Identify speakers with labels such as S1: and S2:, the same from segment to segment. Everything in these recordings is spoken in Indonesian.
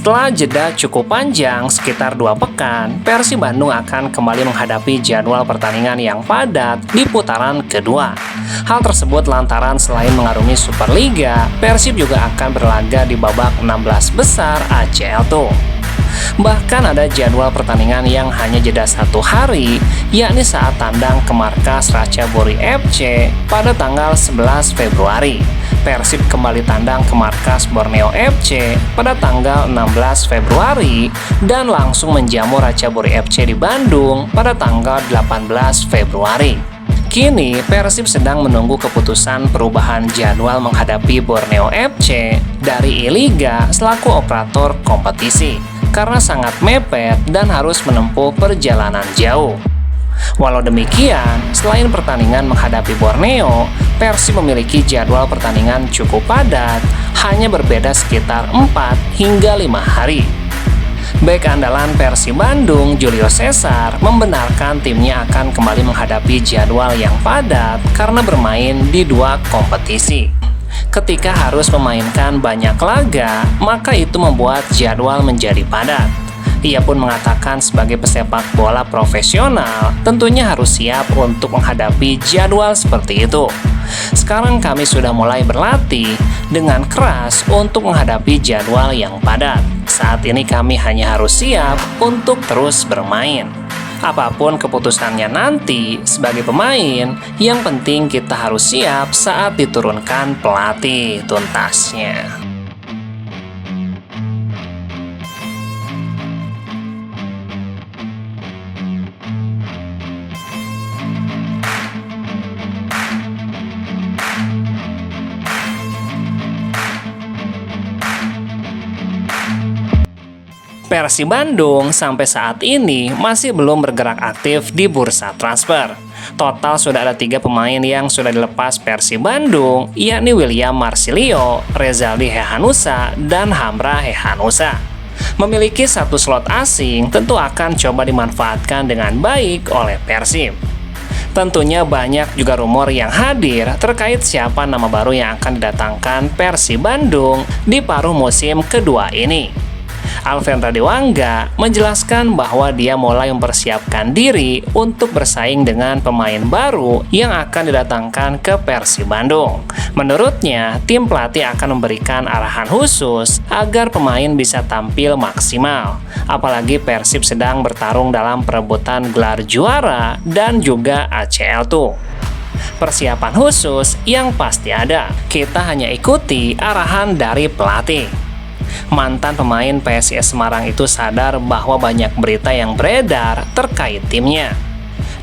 S1: Setelah jeda cukup panjang, sekitar 2 pekan, Persib Bandung akan kembali menghadapi jadwal pertandingan yang padat di putaran kedua. Hal tersebut lantaran selain mengarungi Superliga, Persib juga akan berlaga di babak 16 besar ACL tuh. Bahkan ada jadwal pertandingan yang hanya jeda 1 hari, yakni saat tandang ke markas Ratchaburi FC pada tanggal 11 Februari. Persib kembali tandang ke markas Borneo FC pada tanggal 16 Februari dan langsung menjamu Ratchaburi FC di Bandung pada tanggal 18 Februari. Kini, Persib sedang menunggu keputusan perubahan jadwal menghadapi Borneo FC dari I-Liga selaku operator kompetisi, karena sangat mepet dan harus menempuh perjalanan jauh. Walau demikian, selain pertandingan menghadapi Borneo, Persib memiliki jadwal pertandingan cukup padat, hanya berbeda sekitar 4 hingga 5 hari. Bek andalan Persib Bandung, Julio Cesar, membenarkan timnya akan kembali menghadapi jadwal yang padat karena bermain di 2 kompetisi. Ketika harus memainkan banyak laga, maka itu membuat jadwal menjadi padat. Ia pun mengatakan sebagai pesepak bola profesional, tentunya harus siap untuk menghadapi jadwal seperti itu. Sekarang kami sudah mulai berlatih dengan keras untuk menghadapi jadwal yang padat. Saat ini kami hanya harus siap untuk terus bermain. Apapun keputusannya nanti sebagai pemain, yang penting kita harus siap saat diturunkan pelatih, tuntasnya. Persib Bandung sampai saat ini masih belum bergerak aktif di bursa transfer. Total sudah ada 3 pemain yang sudah dilepas Persib Bandung, yakni William Marsilio, Rezaldi Hehanussa, dan Hamra Hehanussa. Memiliki 1 slot asing tentu akan coba dimanfaatkan dengan baik oleh Persib. Tentunya banyak juga rumor yang hadir terkait siapa nama baru yang akan didatangkan Persib Bandung di paruh musim kedua ini. Alvendra Dewangga menjelaskan bahwa dia mulai mempersiapkan diri untuk bersaing dengan pemain baru yang akan didatangkan ke Persib Bandung. Menurutnya, tim pelatih akan memberikan arahan khusus agar pemain bisa tampil maksimal. Apalagi Persib sedang bertarung dalam perebutan gelar juara dan juga ACL tuh. Persiapan khusus yang pasti ada. Kita hanya ikuti arahan dari pelatih. Mantan pemain PSIS Semarang itu sadar bahwa banyak berita yang beredar terkait timnya.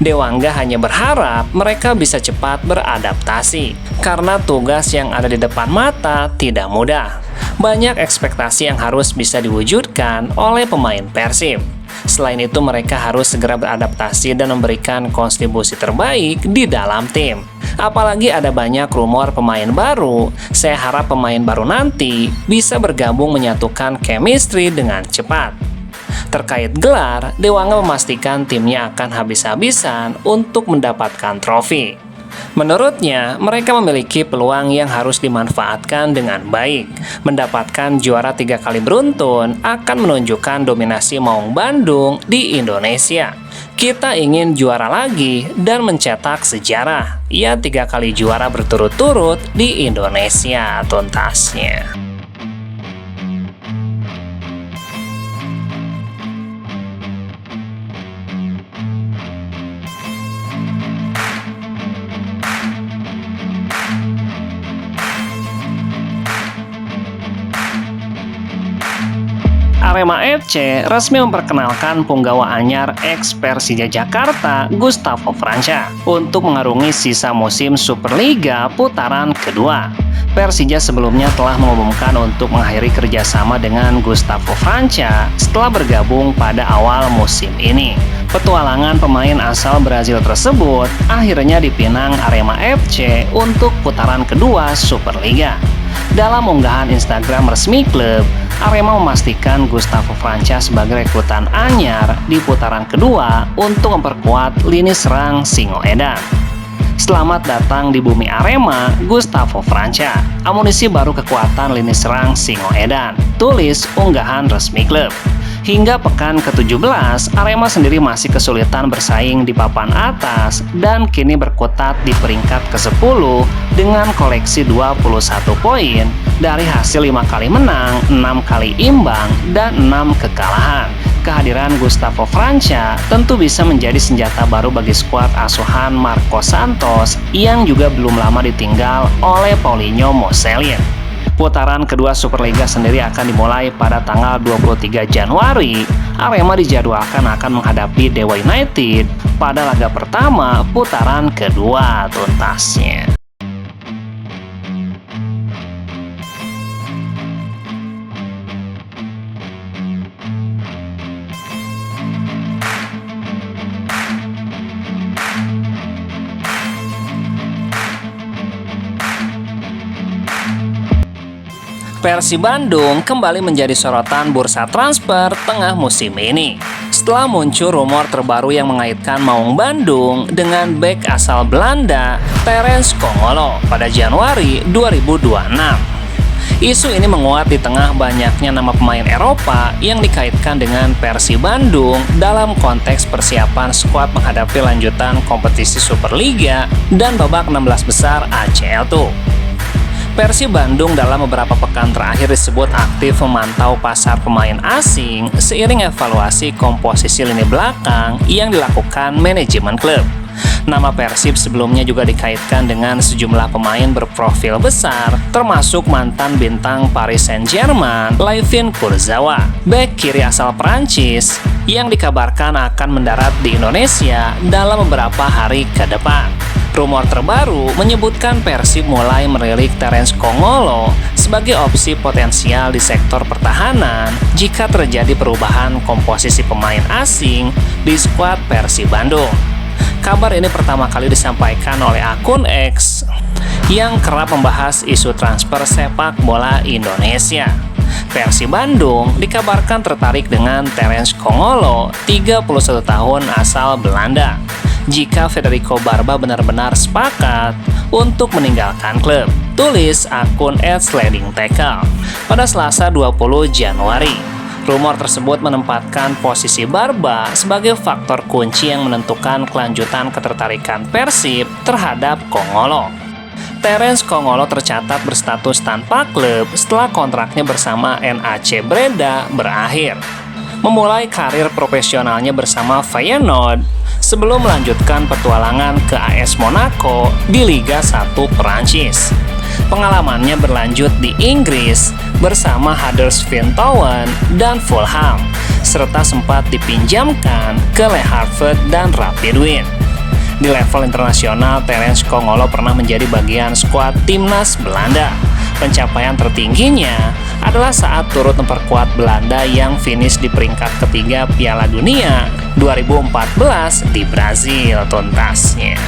S1: Dewangga hanya berharap mereka bisa cepat beradaptasi, karena tugas yang ada di depan mata tidak mudah. Banyak ekspektasi yang harus bisa diwujudkan oleh pemain Persib. Selain itu, mereka harus segera beradaptasi dan memberikan kontribusi terbaik di dalam tim. Apalagi ada banyak rumor pemain baru, saya harap pemain baru nanti bisa bergabung menyatukan chemistry dengan cepat. Terkait gelar, Dewangga memastikan timnya akan habis-habisan untuk mendapatkan trofi. Menurutnya, mereka memiliki peluang yang harus dimanfaatkan dengan baik. Mendapatkan juara 3 kali beruntun akan menunjukkan dominasi Maung Bandung di Indonesia. Kita ingin juara lagi dan mencetak sejarah. Ia 3 kali juara berturut-turut di Indonesia, tuntasnya. Arema FC resmi memperkenalkan punggawa anyar ex Persija Jakarta, Gustavo Franca, untuk mengarungi sisa musim Superliga putaran kedua. Persija sebelumnya telah mengumumkan untuk mengakhiri kerjasama dengan Gustavo Franca setelah bergabung pada awal musim ini. Petualangan pemain asal Brazil tersebut akhirnya dipinang Arema FC untuk putaran kedua Superliga. Dalam unggahan Instagram resmi klub, Arema memastikan Gustavo Franca sebagai rekrutan anyar di putaran kedua untuk memperkuat lini serang Singoedan. Selamat datang di bumi Arema, Gustavo Franca. Amunisi baru kekuatan lini serang Singoedan. Tulis unggahan resmi klub. Hingga pekan ke-17, Arema sendiri masih kesulitan bersaing di papan atas dan kini berkutat di peringkat ke-10 dengan koleksi 21 poin dari hasil 5 kali menang, 6 kali imbang, dan 6 kekalahan. Kehadiran Gustavo Franca tentu bisa menjadi senjata baru bagi skuad asuhan Marco Santos yang juga belum lama ditinggal oleh Paulinho Moselin. Putaran kedua Superliga sendiri akan dimulai pada tanggal 23 Januari. Arema dijadwalkan akan menghadapi Dewa United pada laga pertama putaran kedua tuntasnya. Persib Bandung kembali menjadi sorotan bursa transfer tengah musim ini. Setelah muncul rumor terbaru yang mengaitkan Maung Bandung dengan bek asal Belanda, Terence Kongolo pada Januari 2026. Isu ini menguat di tengah banyaknya nama pemain Eropa yang dikaitkan dengan Persib Bandung dalam konteks persiapan skuad menghadapi lanjutan kompetisi Superliga dan babak 16 besar ACL II. Persib Bandung dalam beberapa pekan terakhir disebut aktif memantau pasar pemain asing seiring evaluasi komposisi lini belakang yang dilakukan manajemen klub. Nama Persib sebelumnya juga dikaitkan dengan sejumlah pemain berprofil besar, termasuk mantan bintang Paris Saint-Germain, Layvin Kurzawa, bek kiri asal Prancis, yang dikabarkan akan mendarat di Indonesia dalam beberapa hari ke depan. Rumor terbaru menyebutkan Persib mulai melirik Terence Kongolo sebagai opsi potensial di sektor pertahanan jika terjadi perubahan komposisi pemain asing di skuad Persib Bandung. Kabar ini pertama kali disampaikan oleh akun X yang kerap membahas isu transfer sepak bola Indonesia. Persib Bandung dikabarkan tertarik dengan Terence Kongolo, 31 tahun asal Belanda, jika Federico Barba benar-benar sepakat untuk meninggalkan klub. Tulis akun @slidingtackle pada Selasa 20 Januari. Rumor tersebut menempatkan posisi Barba sebagai faktor kunci yang menentukan kelanjutan ketertarikan Persib terhadap Kongolo. Terence Kongolo tercatat berstatus tanpa klub setelah kontraknya bersama NAC Breda berakhir. Memulai karir profesionalnya bersama Feyenoord sebelum melanjutkan petualangan ke AS Monaco di Liga 1 Perancis. Pengalamannya berlanjut di Inggris bersama Huddersfield Town dan Fulham, serta sempat dipinjamkan ke Le Havre dan Rapid Wien. Di level internasional, Terence Kongolo pernah menjadi bagian skuad timnas Belanda. Pencapaian tertingginya adalah saat turut memperkuat Belanda yang finish di peringkat ketiga Piala Dunia 2014 di Brazil tuntasnya.